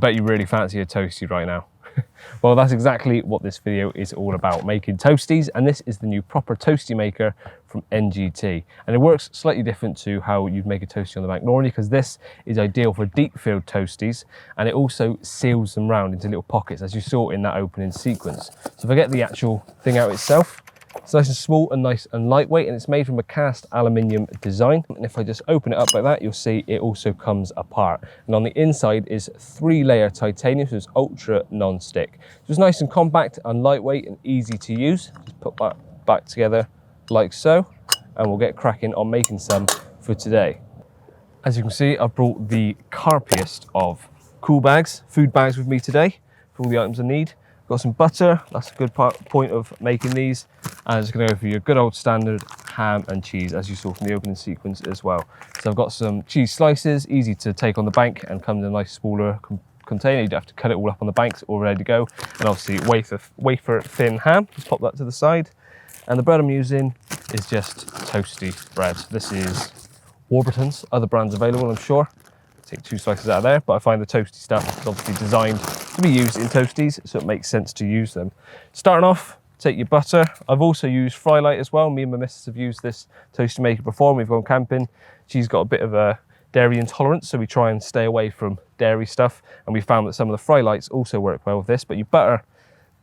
bet you really fancy a toastie right now. Well, that's exactly what this video is all about, making toasties, and this is the new proper toastie maker from NGT. And it works slightly different to how you'd make a toastie on the bank normally, because this is ideal for deep filled toasties, and it also seals them round into little pockets, as you saw in that opening sequence. So if I get the actual thing out itself, it's nice and small and nice and lightweight, and it's made from a cast aluminium design. And if I just open it up like that, you'll see it also comes apart. And on the inside is 3-layer titanium, so it's ultra non-stick. So it's nice and compact and lightweight and easy to use. Just put that back together like so, and we'll get cracking on making some for today. As you can see, I've brought the carpiest of cool bags, food bags with me today for all the items I need. Got some butter, that's a good point of making these. And I'm just gonna go for your good old standard ham and cheese, as you saw from the opening sequence as well. So I've got some cheese slices, easy to take on the bank and come in a nice smaller container. You don't have to cut it all up on the bank, it's all ready to go. And obviously wafer thin ham, just pop that to the side. And the bread I'm using is just Toastie bread. This is Warburton's, other brands available, I'm sure. Take 2 slices out of there, but I find the Toastie stuff is obviously designed to be used in toasties, so it makes sense to use them. Starting off, take your butter. I've also used Frylight as well. Me and my missus have used this toastie maker before when we've gone camping. She's got a bit of a dairy intolerance, so we try and stay away from dairy stuff, and we found that some of the Frylights also work well with this. But you butter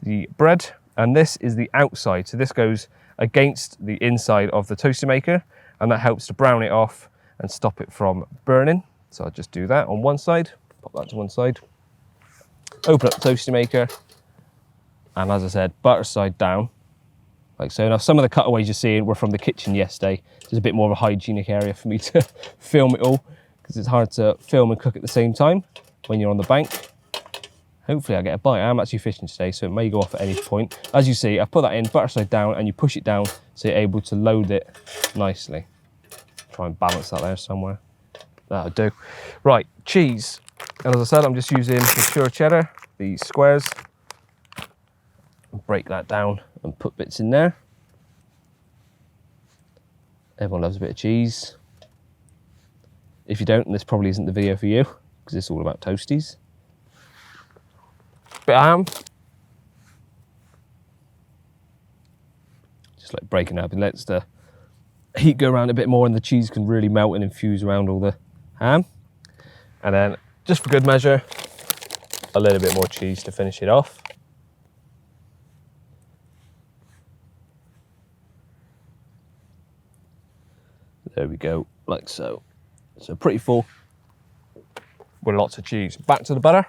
the bread, and this is the outside, so this goes against the inside of the toastie maker, and that helps to brown it off and stop it from burning. So I'll just do that on one side, pop that to one side, open up the toastie maker, and as I said, butter side down, like so. Now some of the cutaways you're seeing were from the kitchen yesterday. There's a bit more of a hygienic area for me to film it all, because it's hard to film and cook at the same time when you're on the bank. Hopefully I get a bite. I'm actually fishing today, so it may go off at any point. As you see, I've put that in, butter side down, and you push it down so you're able to load it nicely. Try and balance that there somewhere. That'll do. Right, cheese. And as I said, I'm just using the pure cheddar, the squares. Break that down and put bits in there. Everyone loves a bit of cheese. If you don't, this probably isn't the video for you, because it's all about toasties. Bit of ham. Just like breaking it up, it lets the heat go around a bit more, and the cheese can really melt and infuse around all the ham. And then, just for good measure, a little bit more cheese to finish it off. There we go, like so. So pretty full with lots of cheese. Back to the butter.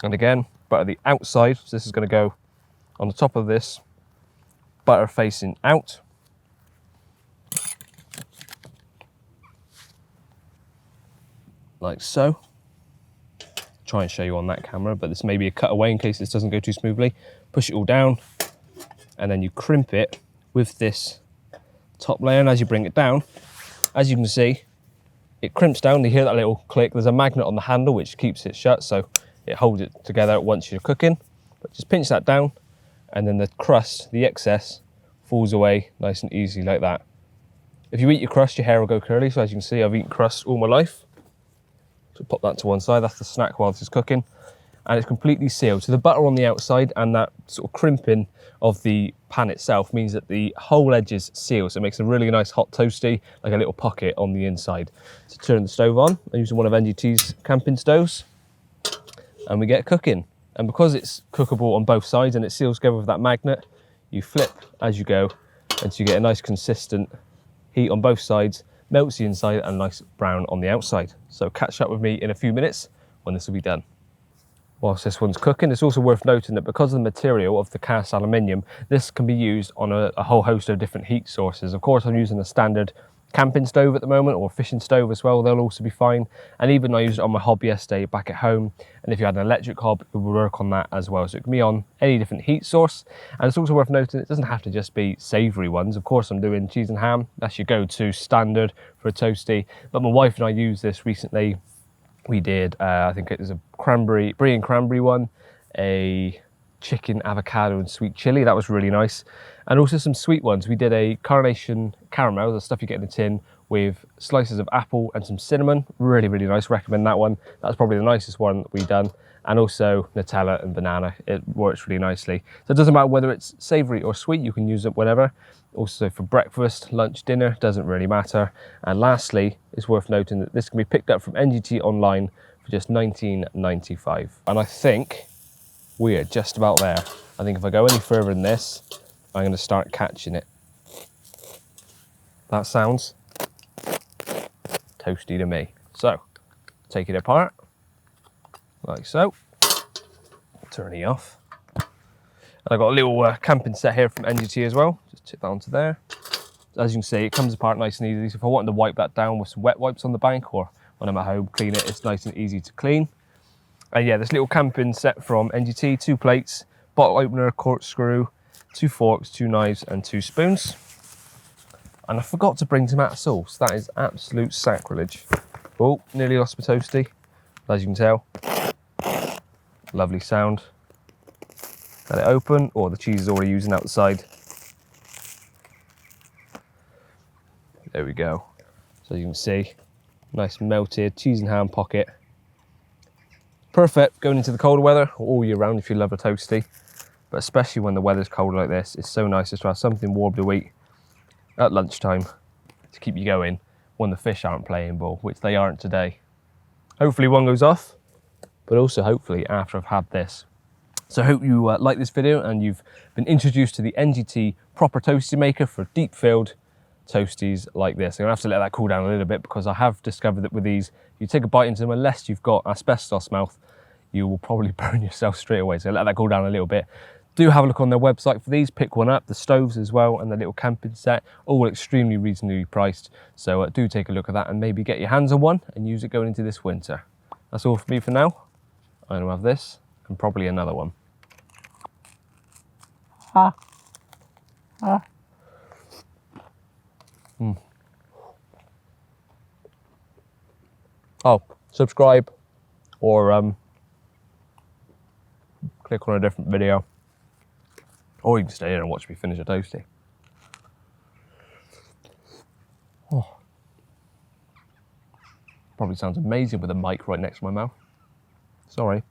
And again, butter the outside. So this is going to go on the top of this, butter facing out. Like so. Try and show you on that camera, but this may be a cutaway in case this doesn't go too smoothly. Push it all down, and then you crimp it with this top layer, and as you bring it down, as you can see, it crimps down. You hear that little click. There's a magnet on the handle which keeps it shut, so it holds it together once you're cooking. But just pinch that down, and then the crust, the excess, falls away nice and easy like that. If you eat your crust, your hair will go curly, so as you can see, I've eaten crust all my life. So pop that to one side, that's the snack while this is cooking. And it's completely sealed. So the butter on the outside and that sort of crimping of the pan itself means that the whole edge is sealed. So it makes a really nice hot toastie, like a little pocket on the inside. So turn the stove on. I'm using one of NGT's camping stoves, and we get cooking. And because it's cookable on both sides and it seals together with that magnet, you flip as you go until you get a nice consistent heat on both sides, melts the inside and nice brown on the outside. So catch up with me in a few minutes when this will be done. Whilst this one's cooking, it's also worth noting that because of the material of the cast aluminium, this can be used on a whole host of different heat sources. Of course, I'm using a standard camping stove at the moment, or a fishing stove as well. They'll also be fine. And even I used it on my hob yesterday back at home. And if you had an electric hob, it would work on that as well. So it can be on any different heat source. And it's also worth noting it doesn't have to just be savoury ones. Of course, I'm doing cheese and ham. That's your go-to standard for a toastie. But my wife and I used this recently. We did, I think it was a brie and cranberry one, a chicken, avocado and sweet chili. That was really nice. And also some sweet ones. We did a carnation caramel, the stuff you get in a tin, with slices of apple and some cinnamon. Really, really nice. Recommend that one. That's probably the nicest one that we've done. And also Nutella and banana. It works really nicely. So it doesn't matter whether it's savory or sweet, you can use it whenever. Also for breakfast, lunch, dinner, doesn't really matter. And lastly, it's worth noting that this can be picked up from NGT online for just $19.95. And I think we are just about there. I think if I go any further than this, I'm going to start catching it. That sounds toasty to me. So, take it apart, like so. Turn it off. And I've got a little camping set here from NGT as well. Just tip that onto there. As you can see, it comes apart nice and easy. So if I wanted to wipe that down with some wet wipes on the bank, or when I'm at home, clean it, it's nice and easy to clean. And yeah, this little camping set from NGT, 2 plates, bottle opener, corkscrew, 2 forks, 2 knives and 2 spoons. And I forgot to bring tomato sauce. That is absolute sacrilege. Oh, nearly lost my toasty. As you can tell, lovely sound. Let it open. Oh, the cheese is already using out the side. There we go. So you can see, nice melted cheese and ham pocket. Perfect going into the colder weather, all year round if you love a toasty. But especially when the weather's cold like this, it's so nice just to have something warm to eat at lunchtime to keep you going when the fish aren't playing ball, which they aren't today. Hopefully one goes off, but also hopefully after I've had this. So I hope you like this video and you've been introduced to the NGT proper toasty maker for deep filled toasties like this. I'm gonna have to let that cool down a little bit because I have discovered that with these, you take a bite into them, unless you've got asbestos mouth, you will probably burn yourself straight away. So let that cool down a little bit. Do have a look on their website for these, pick one up, the stoves as well, and the little camping set, all extremely reasonably priced. So do take a look at that and maybe get your hands on one and use it going into this winter. That's all for me for now. I'm gonna have this and probably another one. Oh, subscribe or click on a different video. Or you can stay here and watch me finish a toasty. Oh. Probably sounds amazing with a mic right next to my mouth. Sorry.